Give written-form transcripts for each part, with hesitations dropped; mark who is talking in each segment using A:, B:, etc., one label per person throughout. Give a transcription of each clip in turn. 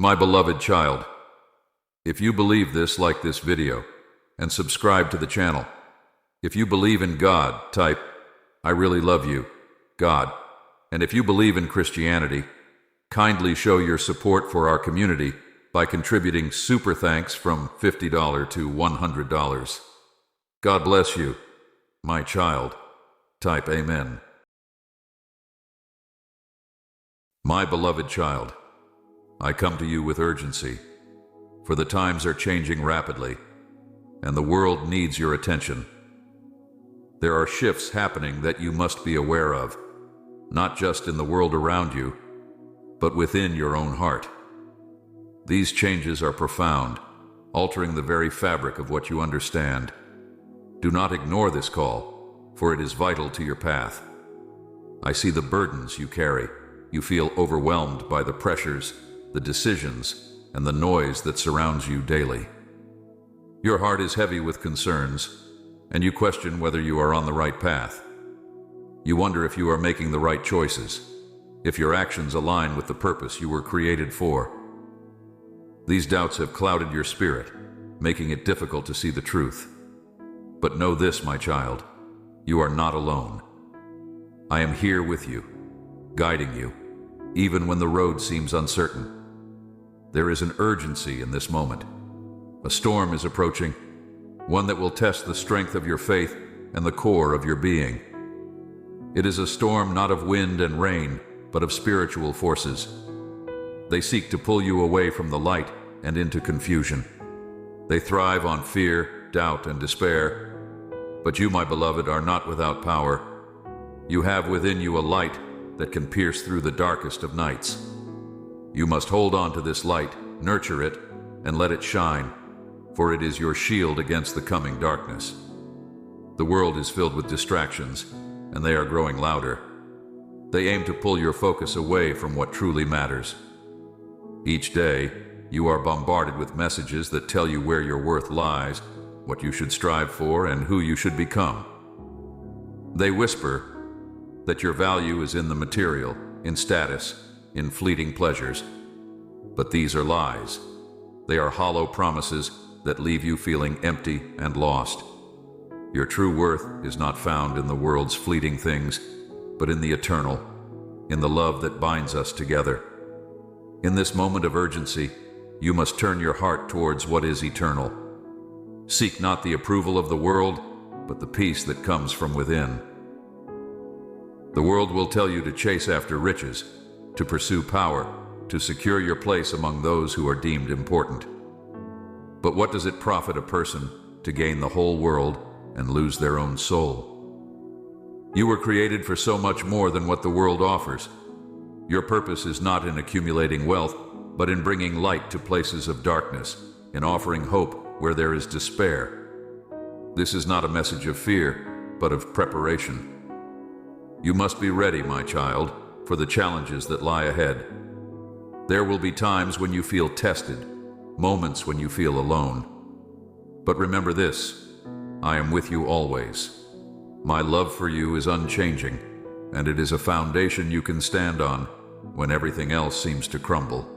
A: My beloved child, if you believe this, like this video and subscribe to the channel. If you believe in God, type, "I really love you, God." And if you believe in Christianity, kindly show your support for our community by contributing super thanks from $50 to $100. God bless you, my child. Type Amen. My beloved child, I come to you with urgency, for the times are changing rapidly, and the world needs your attention. There are shifts happening that you must be aware of, not just in the world around you, but within your own heart. These changes are profound, altering the very fabric of what you understand. Do not ignore this call, for it is vital to your path. I see the burdens you carry. You feel overwhelmed by the pressures, the decisions, and the noise that surrounds you daily. Your heart is heavy with concerns, and you question whether you are on the right path. You wonder if you are making the right choices, if your actions align with the purpose you were created for. These doubts have clouded your spirit, making it difficult to see the truth. But know this, my child, you are not alone. I am here with you, guiding you, even when the road seems uncertain. There is an urgency in this moment. A storm is approaching, one that will test the strength of your faith and the core of your being. It is a storm not of wind and rain, but of spiritual forces. They seek to pull you away from the light and into confusion. They thrive on fear, doubt, and despair. But you, my beloved, are not without power. You have within you a light that can pierce through the darkest of nights. You must hold on to this light, nurture it, and let it shine, for it is your shield against the coming darkness. The world is filled with distractions, and they are growing louder. They aim to pull your focus away from what truly matters. Each day, you are bombarded with messages that tell you where your worth lies, what you should strive for, and who you should become. They whisper that your value is in the material, in status, in fleeting pleasures. But these are lies. They are hollow promises that leave you feeling empty and lost. Your true worth is not found in the world's fleeting things, but in the eternal, in the love that binds us together. In this moment of urgency, you must turn your heart towards what is eternal. Seek not the approval of the world, but the peace that comes from within. The world will tell you to chase after riches, to pursue power, to secure your place among those who are deemed important. But what does it profit a person to gain the whole world and lose their own soul? You were created for so much more than what the world offers. Your purpose is not in accumulating wealth, but in bringing light to places of darkness, in offering hope where there is despair. This is not a message of fear, but of preparation. You must be ready, my child, for the challenges that lie ahead. There will be times when you feel tested, moments when you feel alone. But remember this, I am with you always. My love for you is unchanging, and it is a foundation you can stand on when everything else seems to crumble.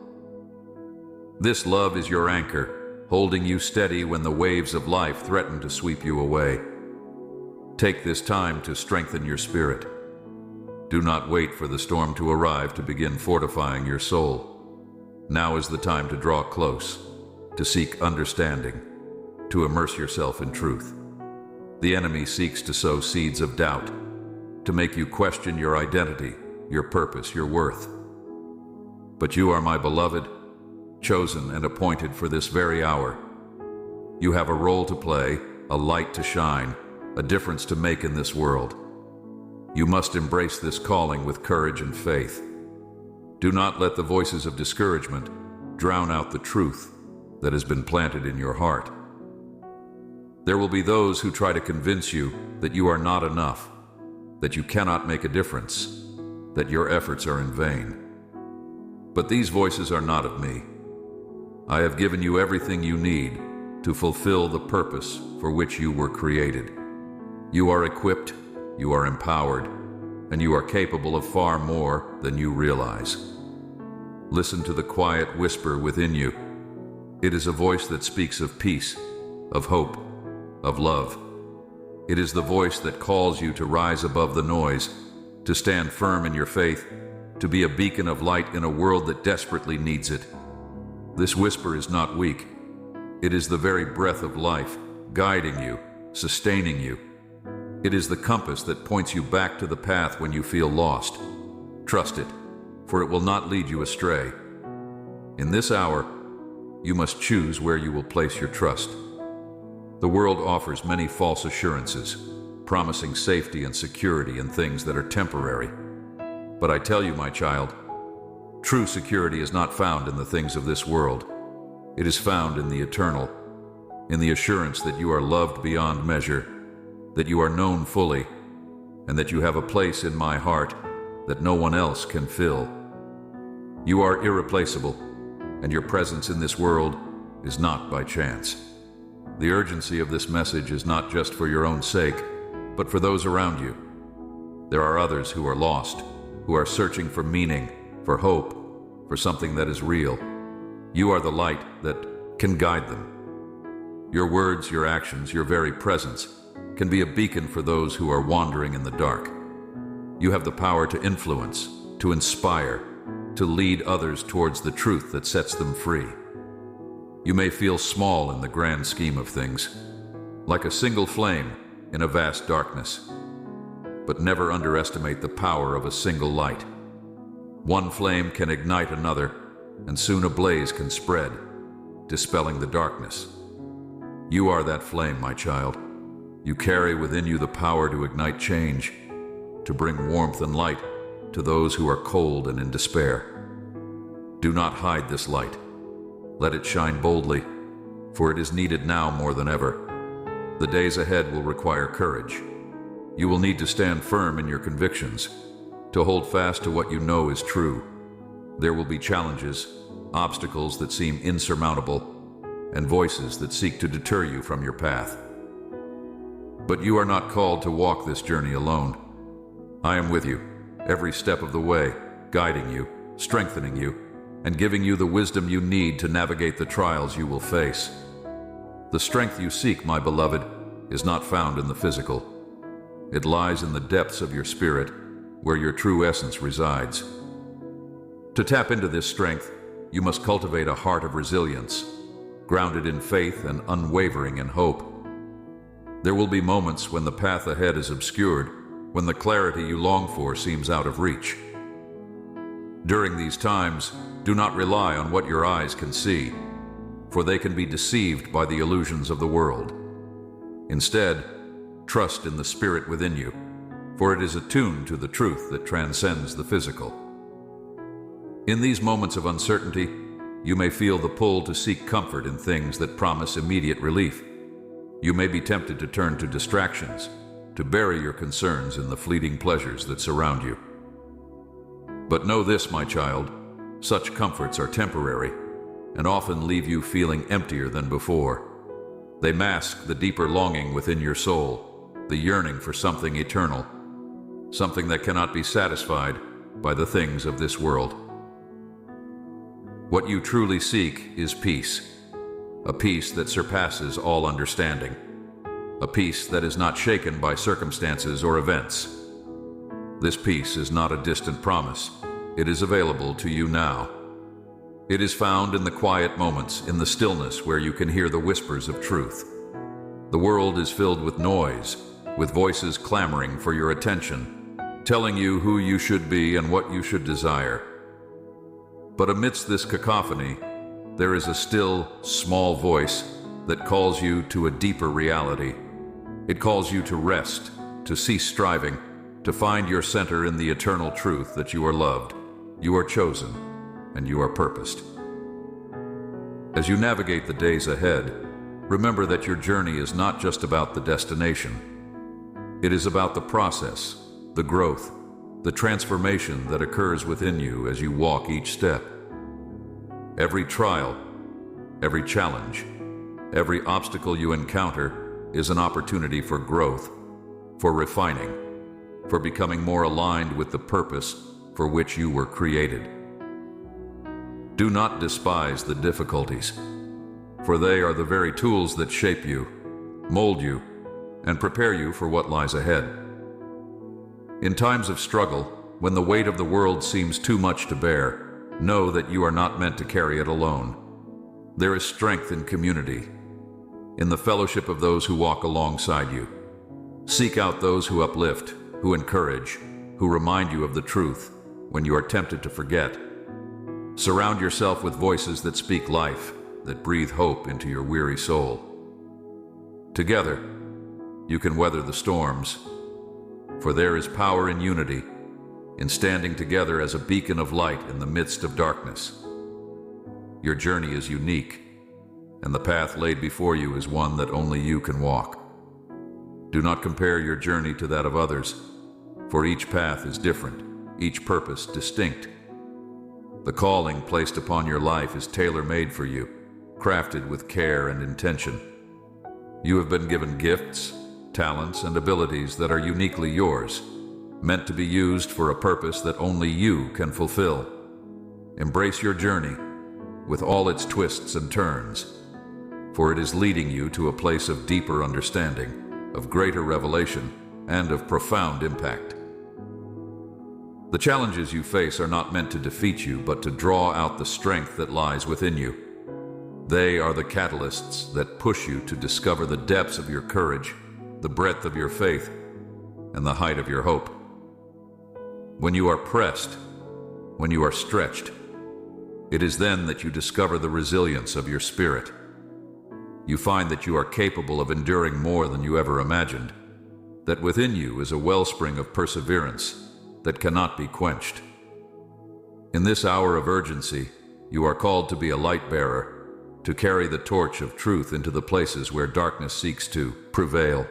A: This love is your anchor, holding you steady when the waves of life threaten to sweep you away. Take this time to strengthen your spirit. Do not wait for the storm to arrive to begin fortifying your soul. Now is the time to draw close, to seek understanding, to immerse yourself in truth. The enemy seeks to sow seeds of doubt, to make you question your identity, your purpose, your worth. But you are my beloved, chosen and appointed for this very hour. You have a role to play, a light to shine, a difference to make in this world. You must embrace this calling with courage and faith. Do not let the voices of discouragement drown out the truth that has been planted in your heart. There will be those who try to convince you that you are not enough, that you cannot make a difference, that your efforts are in vain. But these voices are not of me. I have given you everything you need to fulfill the purpose for which you were created. You are equipped, you are empowered, and you are capable of far more than you realize. Listen to the quiet whisper within you. It is a voice that speaks of peace, of hope, of love. It is the voice that calls you to rise above the noise, to stand firm in your faith, to be a beacon of light in a world that desperately needs it. This whisper is not weak. It is the very breath of life, guiding you, sustaining you. It is the compass that points you back to the path when you feel lost. Trust it, for it will not lead you astray. In this hour, you must choose where you will place your trust. The world offers many false assurances, promising safety and security in things that are temporary. But I tell you, my child, true security is not found in the things of this world. It is found in the eternal, in the assurance that you are loved beyond measure, that you are known fully, and that you have a place in my heart that no one else can fill. You are irreplaceable, and your presence in this world is not by chance. The urgency of this message is not just for your own sake, but for those around you. There are others who are lost, who are searching for meaning, for hope, for something that is real. You are the light that can guide them. Your words, your actions, your very presence can be a beacon for those who are wandering in the dark. You have the power to influence, to inspire, to lead others towards the truth that sets them free. You may feel small in the grand scheme of things, like a single flame in a vast darkness. But never underestimate the power of a single light. One flame can ignite another, and soon a blaze can spread, dispelling the darkness. You are that flame, my child. You carry within you the power to ignite change, to bring warmth and light to those who are cold and in despair. Do not hide this light. Let it shine boldly, for it is needed now more than ever. The days ahead will require courage. You will need to stand firm in your convictions, to hold fast to what you know is true. There will be challenges, obstacles that seem insurmountable, and voices that seek to deter you from your path. But you are not called to walk this journey alone. I am with you, every step of the way, guiding you, strengthening you, and giving you the wisdom you need to navigate the trials you will face. The strength you seek, my beloved, is not found in the physical. It lies in the depths of your spirit, where your true essence resides. To tap into this strength, you must cultivate a heart of resilience, grounded in faith and unwavering in hope. There will be moments when the path ahead is obscured, when the clarity you long for seems out of reach. During these times, do not rely on what your eyes can see, for they can be deceived by the illusions of the world. Instead, trust in the spirit within you, for it is attuned to the truth that transcends the physical. In these moments of uncertainty, you may feel the pull to seek comfort in things that promise immediate relief. You may be tempted to turn to distractions, to bury your concerns in the fleeting pleasures that surround you. But know this, my child, such comforts are temporary and often leave you feeling emptier than before. They mask the deeper longing within your soul, the yearning for something eternal, something that cannot be satisfied by the things of this world. What you truly seek is peace, a peace that surpasses all understanding, a peace that is not shaken by circumstances or events. This peace is not a distant promise. It is available to you now. It is found in the quiet moments, in the stillness where you can hear the whispers of truth. The world is filled with noise, with voices clamoring for your attention, telling you who you should be and what you should desire. But amidst this cacophony, there is a still, small voice that calls you to a deeper reality. It calls you to rest, to cease striving, to find your center in the eternal truth that you are loved, you are chosen, and you are purposed. As you navigate the days ahead, remember that your journey is not just about the destination. It is about the process, the growth, the transformation that occurs within you as you walk each step. Every trial, every challenge, every obstacle you encounter is an opportunity for growth, for refining, for becoming more aligned with the purpose for which you were created. Do not despise the difficulties, for they are the very tools that shape you, mold you, and prepare you for what lies ahead. In times of struggle, when the weight of the world seems too much to bear, know that you are not meant to carry it alone. There is strength in community, in the fellowship of those who walk alongside you. Seek out those who uplift, who encourage, who remind you of the truth when you are tempted to forget. Surround yourself with voices that speak life, that breathe hope into your weary soul. Together, you can weather the storms, for there is power in unity, in standing together as a beacon of light in the midst of darkness. Your journey is unique, and the path laid before you is one that only you can walk. Do not compare your journey to that of others, for each path is different, each purpose distinct. The calling placed upon your life is tailor-made for you, crafted with care and intention. You have been given gifts, talents, and abilities that are uniquely yours, meant to be used for a purpose that only you can fulfill. Embrace your journey, with all its twists and turns, for it is leading you to a place of deeper understanding, of greater revelation, and of profound impact. The challenges you face are not meant to defeat you, but to draw out the strength that lies within you. They are the catalysts that push you to discover the depths of your courage, the breadth of your faith, and the height of your hope. When you are pressed, when you are stretched, it is then that you discover the resilience of your spirit. You find that you are capable of enduring more than you ever imagined, that within you is a wellspring of perseverance that cannot be quenched. In this hour of urgency, you are called to be a light-bearer, to carry the torch of truth into the places where darkness seeks to prevail.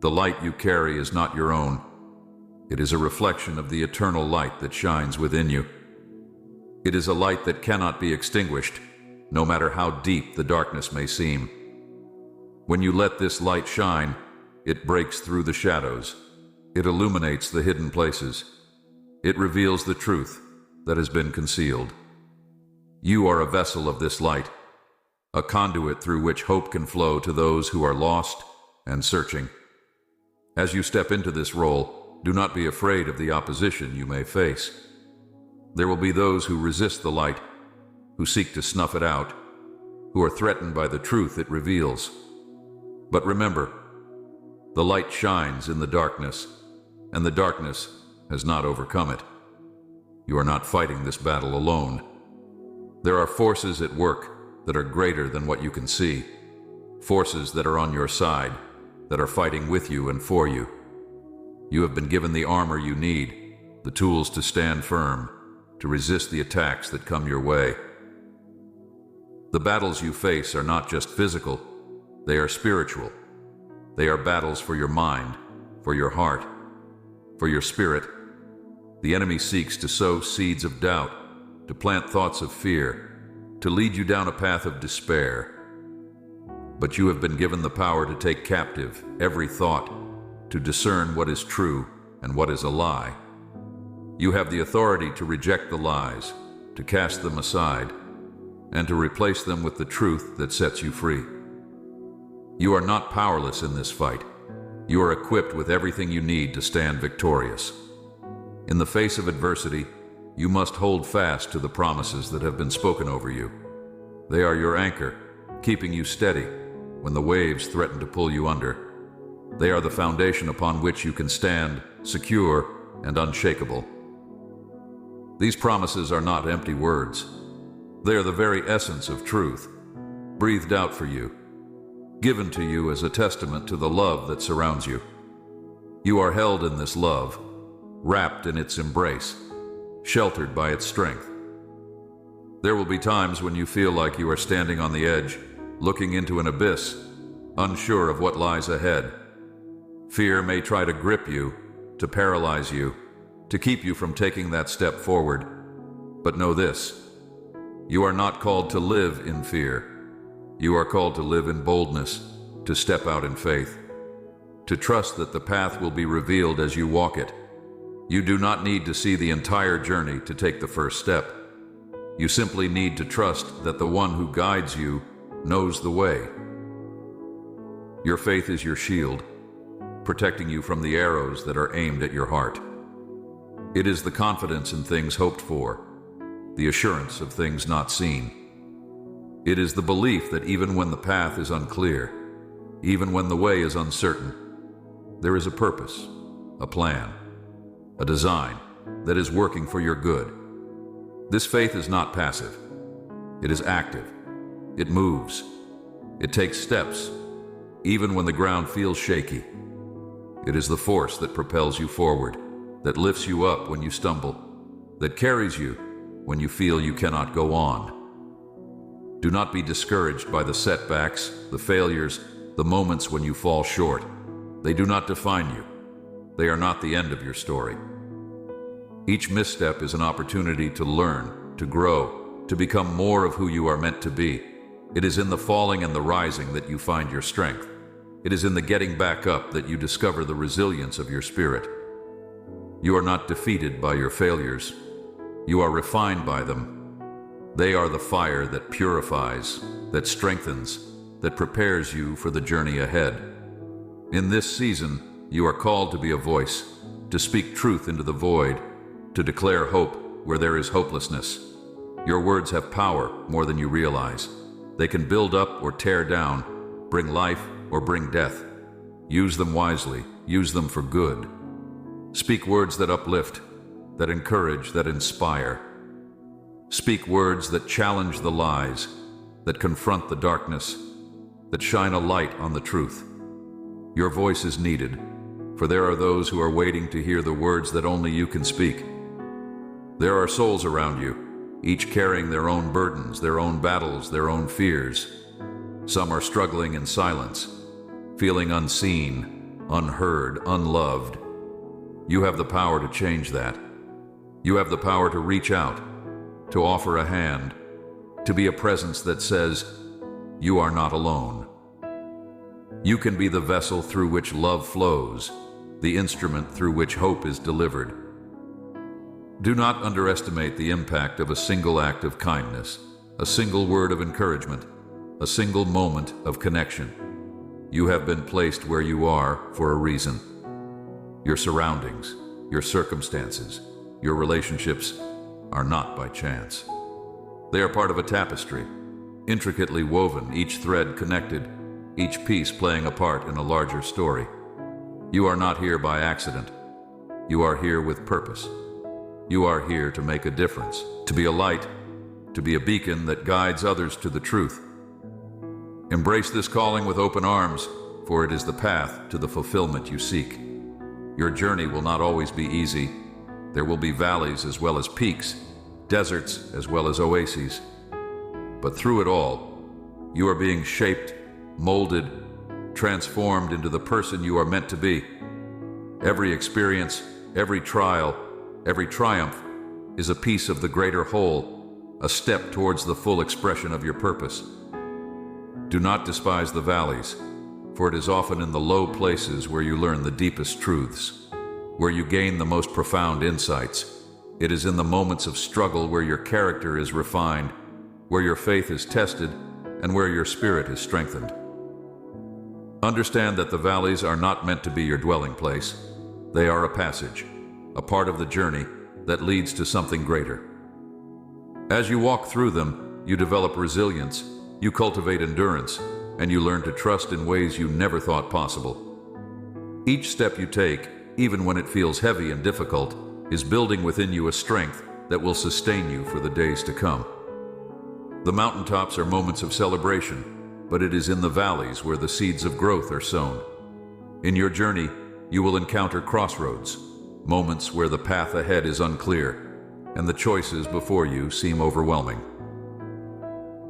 A: The light you carry is not your own. It is a reflection of the eternal light that shines within you. It is a light that cannot be extinguished, no matter how deep the darkness may seem. When you let this light shine, it breaks through the shadows. It illuminates the hidden places. It reveals the truth that has been concealed. You are a vessel of this light, a conduit through which hope can flow to those who are lost and searching. As you step into this role, do not be afraid of the opposition you may face. There will be those who resist the light, who seek to snuff it out, who are threatened by the truth it reveals. But remember, the light shines in the darkness, and the darkness has not overcome it. You are not fighting this battle alone. There are forces at work that are greater than what you can see, forces that are on your side, that are fighting with you and for you. You have been given the armor you need, the tools to stand firm, to resist the attacks that come your way. The battles you face are not just physical, they are spiritual. They are battles for your mind, for your heart, for your spirit. The enemy seeks to sow seeds of doubt, to plant thoughts of fear, to lead you down a path of despair. But you have been given the power to take captive every thought, to discern what is true and what is a lie. You have the authority to reject the lies, to cast them aside, and to replace them with the truth that sets you free. You are not powerless in this fight. You are equipped with everything you need to stand victorious. In the face of adversity, you must hold fast to the promises that have been spoken over you. They are your anchor, keeping you steady when the waves threaten to pull you under. They are the foundation upon which you can stand, secure and unshakable. These promises are not empty words. They are the very essence of truth, breathed out for you, given to you as a testament to the love that surrounds you. You are held in this love, wrapped in its embrace, sheltered by its strength. There will be times when you feel like you are standing on the edge, looking into an abyss, unsure of what lies ahead. Fear may try to grip you, to paralyze you, to keep you from taking that step forward. But know this: you are not called to live in fear. You are called to live in boldness, to step out in faith, to trust that the path will be revealed as you walk it. You do not need to see the entire journey to take the first step. You simply need to trust that the one who guides you knows the way. Your faith is your shield, protecting you from the arrows that are aimed at your heart. It is the confidence in things hoped for, the assurance of things not seen. It is the belief that even when the path is unclear, even when the way is uncertain, there is a purpose, a plan, a design that is working for your good. This faith is not passive. It is active. It moves. It takes steps, even when the ground feels shaky. It is the force that propels you forward, that lifts you up when you stumble, that carries you when you feel you cannot go on. Do not be discouraged by the setbacks, the failures, the moments when you fall short. They do not define you. They are not the end of your story. Each misstep is an opportunity to learn, to grow, to become more of who you are meant to be. It is in the falling and the rising that you find your strength. It is in the getting back up that you discover the resilience of your spirit. You are not defeated by your failures. You are refined by them. They are the fire that purifies, that strengthens, that prepares you for the journey ahead. In this season, you are called to be a voice, to speak truth into the void, to declare hope where there is hopelessness. Your words have power more than you realize. They can build up or tear down, bring life or bring death. Use them wisely. Use them for good. Speak words that uplift, that encourage, that inspire. Speak words that challenge the lies, that confront the darkness, that shine a light on the truth. Your voice is needed, for there are those who are waiting to hear the words that only you can speak. There are souls around you, each carrying their own burdens, their own battles, their own fears. Some are struggling in silence, feeling unseen, unheard, unloved. You have the power to change that. You have the power to reach out, to offer a hand, to be a presence that says, "You are not alone." You can be the vessel through which love flows, the instrument through which hope is delivered. Do not underestimate the impact of a single act of kindness, a single word of encouragement, a single moment of connection. You have been placed where you are for a reason. Your surroundings, your circumstances, your relationships are not by chance. They are part of a tapestry, intricately woven, each thread connected, each piece playing a part in a larger story. You are not here by accident. You are here with purpose. You are here to make a difference, to be a light, to be a beacon that guides others to the truth. Embrace this calling with open arms, for it is the path to the fulfillment you seek. Your journey will not always be easy. There will be valleys as well as peaks, deserts as well as oases. But through it all, you are being shaped, molded, transformed into the person you are meant to be. Every experience, every trial, every triumph is a piece of the greater whole, a step towards the full expression of your purpose. Do not despise the valleys, for it is often in the low places where you learn the deepest truths, where you gain the most profound insights. It is in the moments of struggle where your character is refined, where your faith is tested, and where your spirit is strengthened. Understand that the valleys are not meant to be your dwelling place. They are a passage, a part of the journey that leads to something greater. As you walk through them, you develop resilience, you cultivate endurance, and you learn to trust in ways you never thought possible. Each step you take, even when it feels heavy and difficult, is building within you a strength that will sustain you for the days to come. The mountaintops are moments of celebration, but it is in the valleys where the seeds of growth are sown. In your journey, you will encounter crossroads, moments where the path ahead is unclear, and the choices before you seem overwhelming.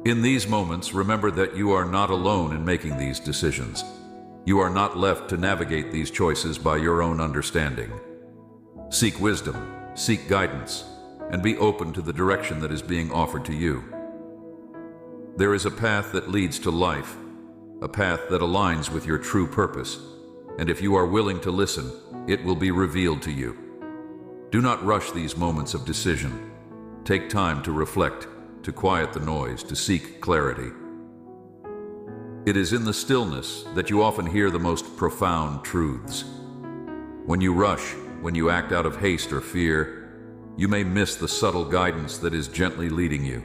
A: In these moments, remember that you are not alone in making these decisions. You are not left to navigate these choices by your own understanding. Seek wisdom, seek guidance, and be open to the direction that is being offered to you. There is a path that leads to life, a path that aligns with your true purpose, and if you are willing to listen, it will be revealed to you. Do not rush these moments of decision. Take time to reflect, to quiet the noise, to seek clarity. It is in the stillness that you often hear the most profound truths. When you rush, when you act out of haste or fear, you may miss the subtle guidance that is gently leading you.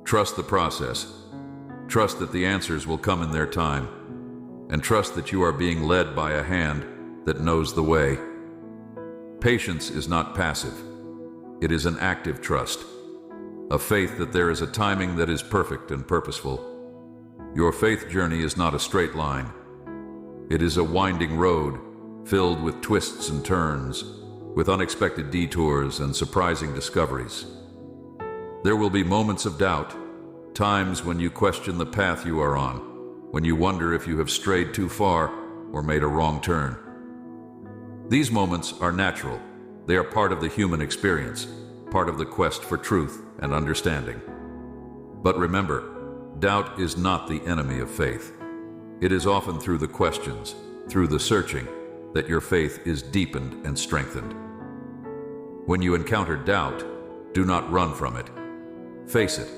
A: Trust the process. Trust that the answers will come in their time. And trust that you are being led by a hand that knows the way. Patience is not passive. It is an active trust, a faith that there is a timing that is perfect and purposeful. Your faith journey is not a straight line. It is a winding road filled with twists and turns, with unexpected detours and surprising discoveries. There will be moments of doubt, times when you question the path you are on, when you wonder if you have strayed too far or made a wrong turn. These moments are natural. They are part of the human experience, part of the quest for truth and understanding. But remember, doubt is not the enemy of faith. It is often through the questions, through the searching, that your faith is deepened and strengthened. When you encounter doubt, do not run from it. Face it,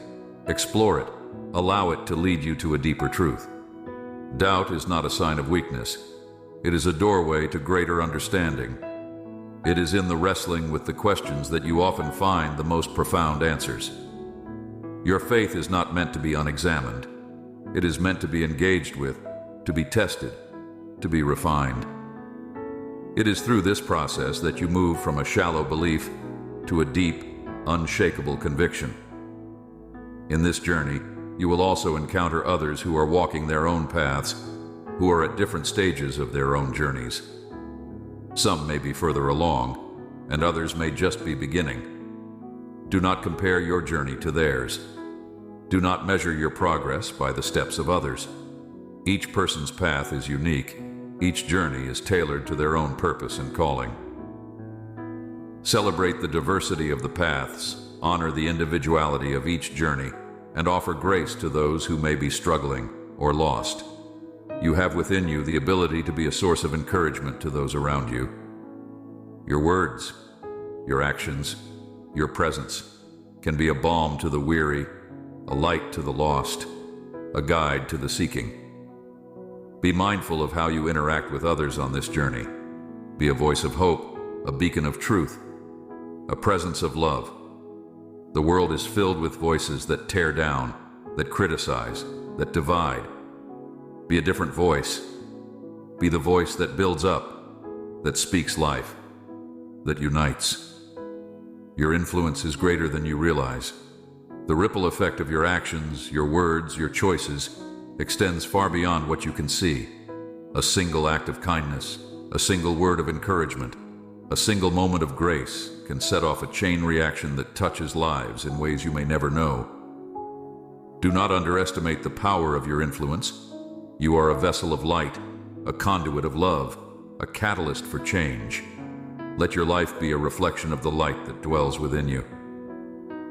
A: explore it, allow it to lead you to a deeper truth. Doubt is not a sign of weakness. It is a doorway to greater understanding. It is in the wrestling with the questions that you often find the most profound answers. Your faith is not meant to be unexamined. It is meant to be engaged with, to be tested, to be refined. It is through this process that you move from a shallow belief to a deep, unshakable conviction. In this journey, you will also encounter others who are walking their own paths, who are at different stages of their own journeys. Some may be further along, and others may just be beginning. Do not compare your journey to theirs. Do not measure your progress by the steps of others. Each person's path is unique. Each journey is tailored to their own purpose and calling. Celebrate the diversity of the paths, honor the individuality of each journey, and offer grace to those who may be struggling or lost. You have within you the ability to be a source of encouragement to those around you. Your words, your actions, your presence can be a balm to the weary, a light to the lost, a guide to the seeking. Be mindful of how you interact with others on this journey. Be a voice of hope, a beacon of truth, a presence of love. The world is filled with voices that tear down, that criticize, that divide. Be a different voice. Be the voice that builds up, that speaks life, that unites. Your influence is greater than you realize. The ripple effect of your actions, your words, your choices extends far beyond what you can see. A single act of kindness, a single word of encouragement, a single moment of grace can set off a chain reaction that touches lives in ways you may never know. Do not underestimate the power of your influence. You are a vessel of light, a conduit of love, a catalyst for change. Let your life be a reflection of the light that dwells within you.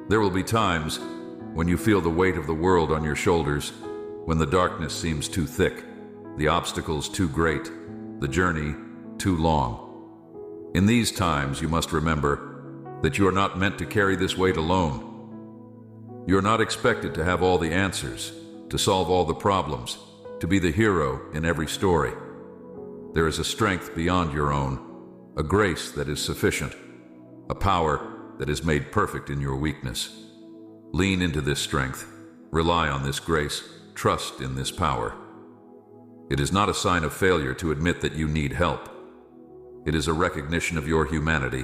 A: There will be times when you feel the weight of the world on your shoulders, when the darkness seems too thick, the obstacles too great, the journey too long. In these times, you must remember that you are not meant to carry this weight alone. You are not expected to have all the answers, to solve all the problems, to be the hero in every story. There is a strength beyond your own, a grace that is sufficient, a power that is made perfect in your weakness. Lean into this strength, rely on this grace, trust in this power. It is not a sign of failure to admit that you need help. It is a recognition of your humanity,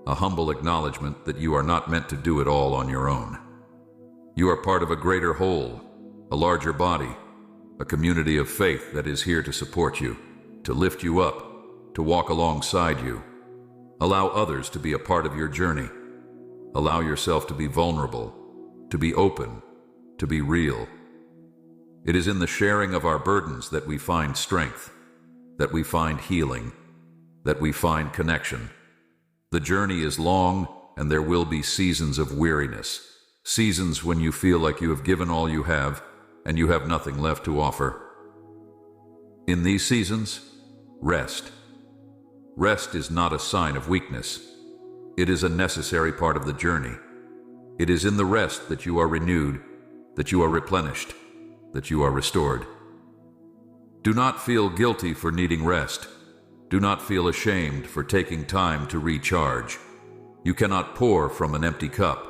A: a humble acknowledgement that you are not meant to do it all on your own. You are part of a greater whole, a larger body, a community of faith that is here to support you, to lift you up, to walk alongside you. Allow others to be a part of your journey. Allow yourself to be vulnerable, to be open, to be real. It is in the sharing of our burdens that we find strength, that we find healing, that we find connection. The journey is long, and there will be seasons of weariness, seasons when you feel like you have given all you have, and you have nothing left to offer. In these seasons, rest. Rest is not a sign of weakness. It is a necessary part of the journey. It is in the rest that you are renewed, that you are replenished, that you are restored. Do not feel guilty for needing rest. Do not feel ashamed for taking time to recharge. You cannot pour from an empty cup.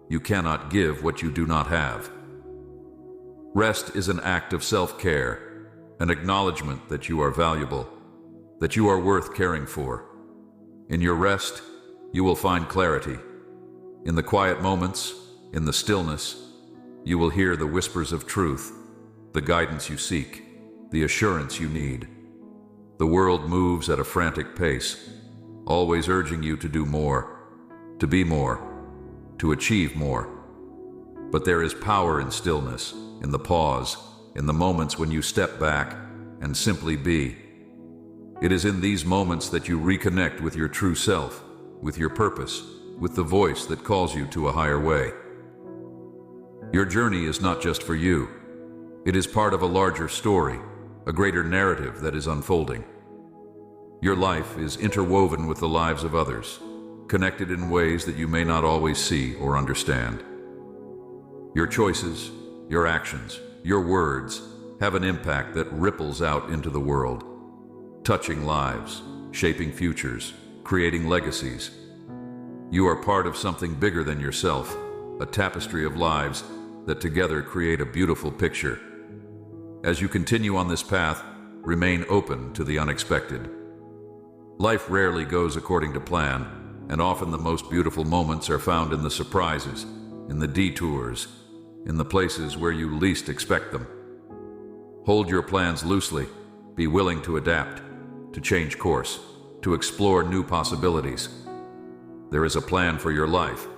A: You cannot give what you do not have. Rest is an act of self-care, an acknowledgement that you are valuable, that you are worth caring for. In your rest, you will find clarity. In the quiet moments, in the stillness, you will hear the whispers of truth, the guidance you seek, the assurance you need. The world moves at a frantic pace, always urging you to do more, to be more, to achieve more. But there is power in stillness, in the pause, in the moments when you step back and simply be. It is in these moments that you reconnect with your true self, with your purpose, with the voice that calls you to a higher way. Your journey is not just for you. It is part of a larger story, a greater narrative that is unfolding. Your life is interwoven with the lives of others, connected in ways that you may not always see or understand. Your choices, your actions, your words have an impact that ripples out into the world, touching lives, shaping futures, creating legacies. You are part of something bigger than yourself, a tapestry of lives that together create a beautiful picture. As you continue on this path, remain open to the unexpected. Life rarely goes according to plan, and often the most beautiful moments are found in the surprises, in the detours, in the places where you least expect them. Hold your plans loosely. Be willing to adapt, to change course, to explore new possibilities. There is a plan for your life,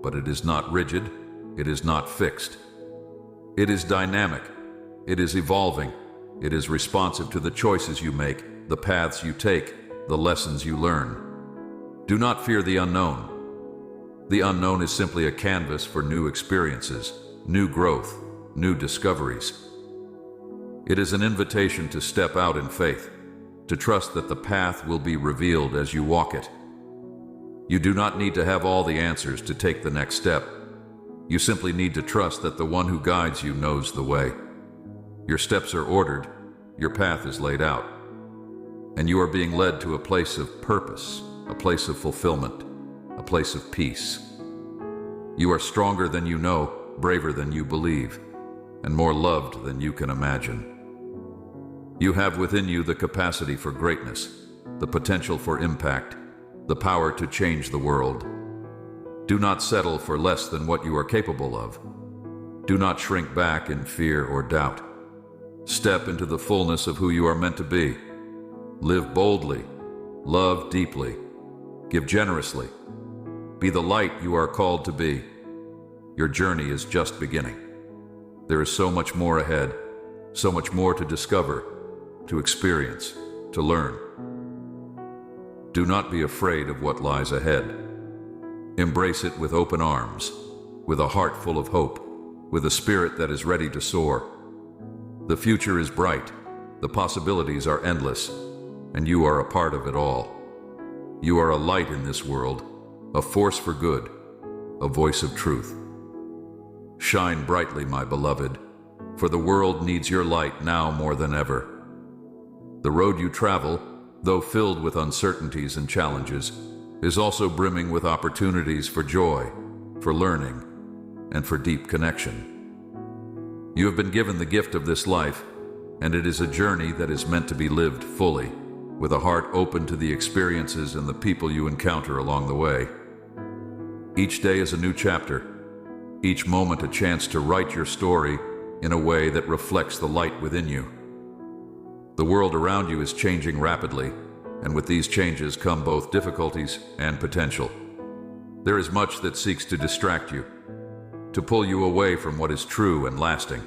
A: but it is not rigid, it is not fixed. It is dynamic, it is evolving, it is responsive to the choices you make, the paths you take, the lessons you learn. Do not fear the unknown. The unknown is simply a canvas for new experiences, new growth, new discoveries. It is an invitation to step out in faith, to trust that the path will be revealed as you walk it. You do not need to have all the answers to take the next step. You simply need to trust that the one who guides you knows the way. Your steps are ordered, your path is laid out, and you are being led to a place of purpose, a place of fulfillment, a place of peace. You are stronger than you know, braver than you believe, and more loved than you can imagine. You have within you the capacity for greatness, the potential for impact, the power to change the world. Do not settle for less than what you are capable of. Do not shrink back in fear or doubt. Step into the fullness of who you are meant to be. Live boldly, love deeply, give generously. Be the light you are called to be. Your journey is just beginning. There is so much more ahead, so much more to discover, to experience, to learn. Do not be afraid of what lies ahead. Embrace it with open arms, with a heart full of hope, with a spirit that is ready to soar. The future is bright, the possibilities are endless, and you are a part of it all. You are a light in this world, a force for good, a voice of truth. Shine brightly, my beloved, for the world needs your light now more than ever. The road you travel, though filled with uncertainties and challenges, is also brimming with opportunities for joy, for learning, and for deep connection. You have been given the gift of this life, and it is a journey that is meant to be lived fully, with a heart open to the experiences and the people you encounter along the way. Each day is a new chapter, each moment a chance to write your story in a way that reflects the light within you. The world around you is changing rapidly, and with these changes come both difficulties and potential. There is much that seeks to distract you, to pull you away from what is true and lasting.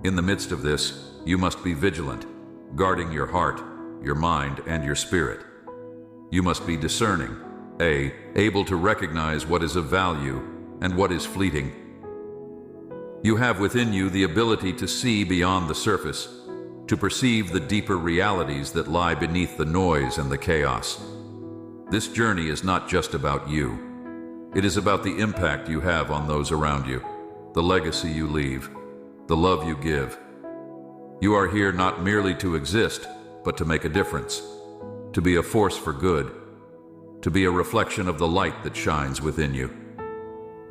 A: In the midst of this, you must be vigilant, guarding your heart, your mind, and your spirit. You must be discerning, able to recognize what is of value and what is fleeting. You have within you the ability to see beyond the surface, to perceive the deeper realities that lie beneath the noise and the chaos. This journey is not just about you. It is about the impact you have on those around you, the legacy you leave, the love you give. You are here not merely to exist, but to make a difference, to be a force for good, to be a reflection of the light that shines within you.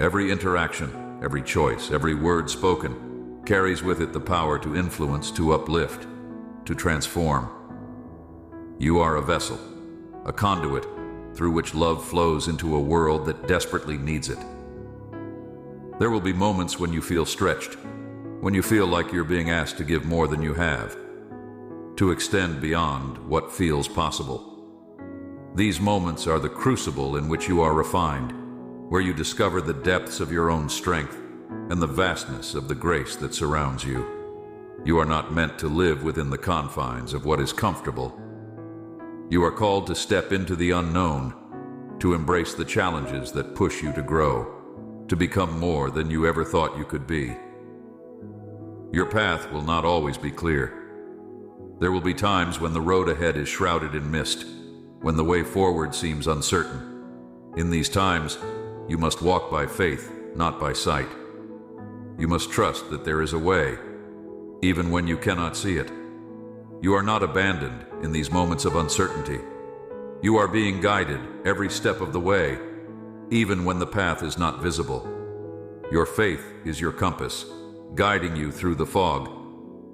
A: Every interaction, every choice, every word spoken carries with it the power to influence, to uplift, to transform. You are a vessel, a conduit through which love flows into a world that desperately needs it. There will be moments when you feel stretched, when you feel like you're being asked to give more than you have, to extend beyond what feels possible. These moments are the crucible in which you are refined, where you discover the depths of your own strength and the vastness of the grace that surrounds you. You are not meant to live within the confines of what is comfortable. You are called to step into the unknown, to embrace the challenges that push you to grow, to become more than you ever thought you could be. Your path will not always be clear. There will be times when the road ahead is shrouded in mist, when the way forward seems uncertain. In these times, you must walk by faith, not by sight. You must trust that there is a way, even when you cannot see it. You are not abandoned in these moments of uncertainty. You are being guided every step of the way, even when the path is not visible. Your faith is your compass, guiding you through the fog,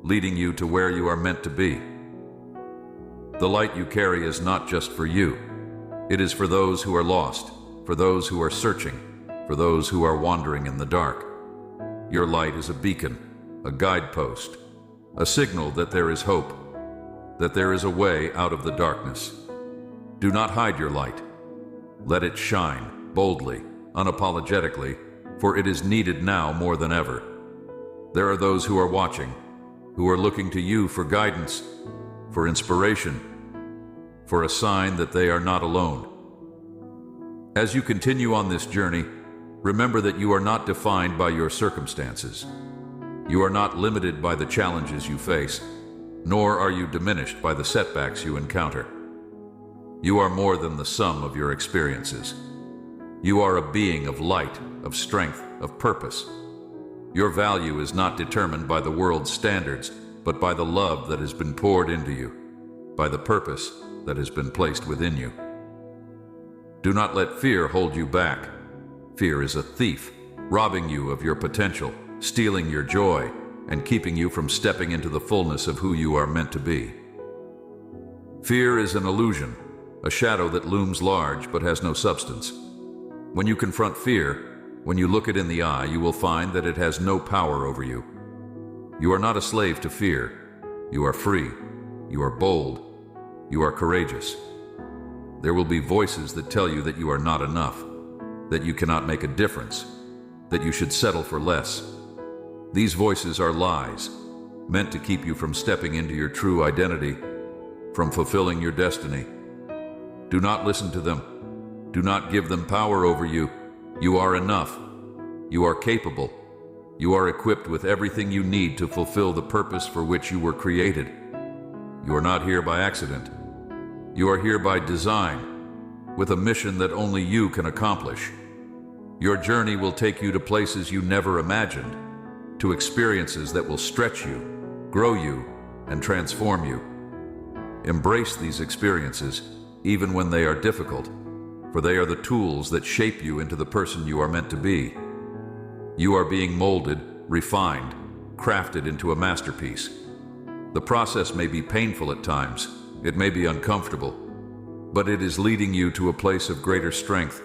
A: leading you to where you are meant to be. The light you carry is not just for you. It is for those who are lost, for those who are searching, for those who are wandering in the dark. Your light is a beacon, a guidepost, a signal that there is hope, that there is a way out of the darkness. Do not hide your light. Let it shine boldly, unapologetically, for it is needed now more than ever. There are those who are watching, who are looking to you for guidance, for inspiration, for a sign that they are not alone. As you continue on this journey, remember that you are not defined by your circumstances. You are not limited by the challenges you face, nor are you diminished by the setbacks you encounter. You are more than the sum of your experiences. You are a being of light, of strength, of purpose. Your value is not determined by the world's standards, but by the love that has been poured into you, by the purpose that has been placed within you. Do not let fear hold you back. Fear is a thief, robbing you of your potential, stealing your joy, and keeping you from stepping into the fullness of who you are meant to be. Fear is an illusion, a shadow that looms large but has no substance. When you confront fear, when you look it in the eye, you will find that it has no power over you. You are not a slave to fear. You are free. You are bold. You are courageous. There will be voices that tell you that you are not enough, that you cannot make a difference, that you should settle for less. These voices are lies, meant to keep you from stepping into your true identity, from fulfilling your destiny. Do not listen to them. Do not give them power over you. You are enough. You are capable. You are equipped with everything you need to fulfill the purpose for which you were created. You are not here by accident. You are here by design, with a mission that only you can accomplish. Your journey will take you to places you never imagined, to experiences that will stretch you, grow you, and transform you. Embrace these experiences, even when they are difficult, for they are the tools that shape you into the person you are meant to be. You are being molded, refined, crafted into a masterpiece. The process may be painful at times, it may be uncomfortable, but it is leading you to a place of greater strength,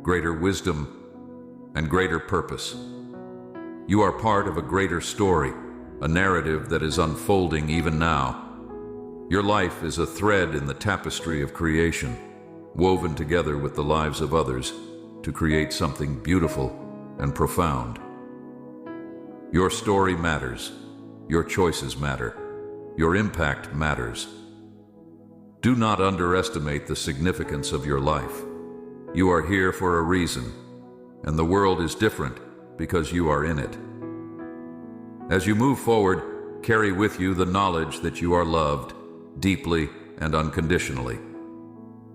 A: greater wisdom, and greater purpose. You are part of a greater story, a narrative that is unfolding even now. Your life is a thread in the tapestry of creation, woven together with the lives of others to create something beautiful and profound. Your story matters. Your choices matter. Your impact matters. Do not underestimate the significance of your life. You are here for a reason, and the world is different because you are in it. As you move forward, carry with you the knowledge that you are loved deeply and unconditionally.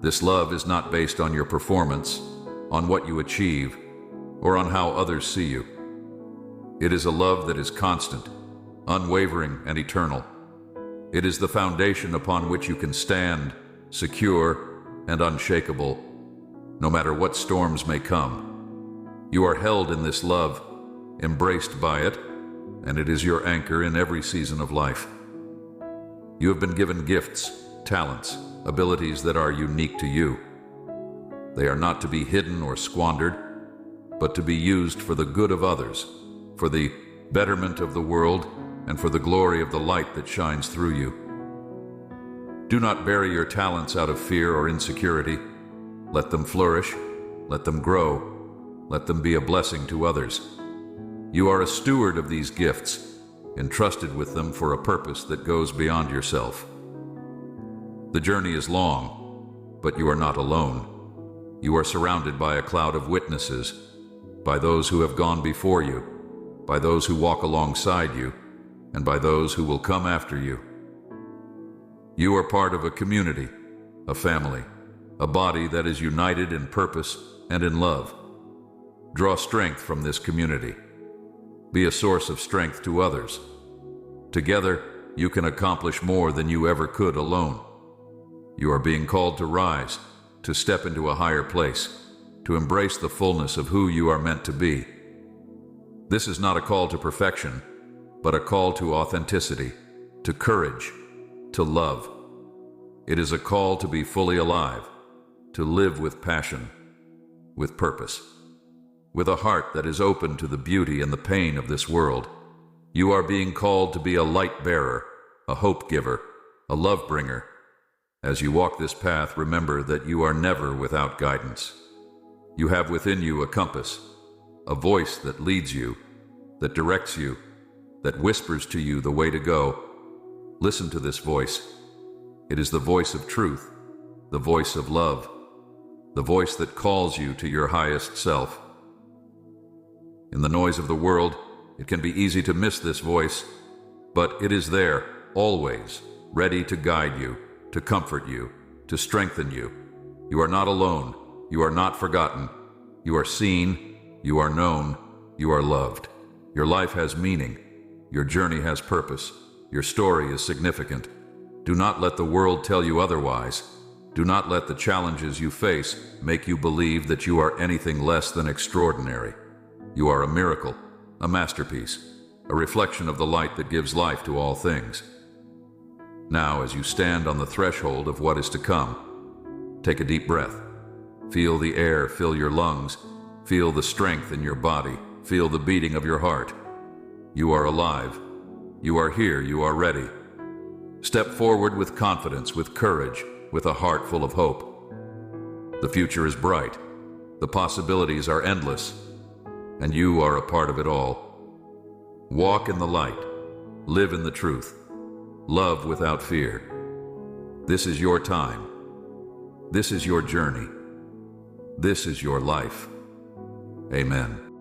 A: This love is not based on your performance, on what you achieve, or on how others see you. It is a love that is constant, unwavering, and eternal. It is the foundation upon which you can stand, secure and unshakable, no matter what storms may come. You are held in this love, embraced by it, and it is your anchor in every season of life. You have been given gifts, talents, abilities that are unique to you. They are not to be hidden or squandered, but to be used for the good of others, for the betterment of the world, and for the glory of the light that shines through you. Do not bury your talents out of fear or insecurity. Let them flourish, let them grow, let them be a blessing to others. You are a steward of these gifts, entrusted with them for a purpose that goes beyond yourself. The journey is long, but you are not alone. You are surrounded by a cloud of witnesses, by those who have gone before you, by those who walk alongside you, and by those who will come after you. You are part of a community, a family, a body that is united in purpose and in love. Draw strength from this community. Be a source of strength to others. Together, you can accomplish more than you ever could alone. You are being called to rise, to step into a higher place, to embrace the fullness of who you are meant to be. This is not a call to perfection, but a call to authenticity, to courage, to love. It is a call to be fully alive, to live with passion, with purpose, with a heart that is open to the beauty and the pain of this world. You are being called to be a light bearer, a hope giver, a love bringer. As you walk this path, remember that you are never without guidance. You have within you a compass, a voice that leads you, that directs you, that whispers to you the way to go. Listen to this voice. It is the voice of truth, the voice of love, the voice that calls you to your highest self. In the noise of the world, it can be easy to miss this voice, but it is there, always, ready to guide you, to comfort you, to strengthen you. You are not alone. You are not forgotten. You are seen. You are known. You are loved. Your life has meaning. Your journey has purpose. Your story is significant. Do not let the world tell you otherwise. Do not let the challenges you face make you believe that you are anything less than extraordinary. You are a miracle, a masterpiece, a reflection of the light that gives life to all things. Now, as you stand on the threshold of what is to come, take a deep breath. Feel the air fill your lungs. Feel the strength in your body. Feel the beating of your heart. You are alive. You are here. You are ready. Step forward with confidence, with courage, with a heart full of hope. The future is bright. The possibilities are endless, and you are a part of it all. Walk in the light. Live in the truth. Love without fear. This is your time. This is your journey. This is your life. Amen.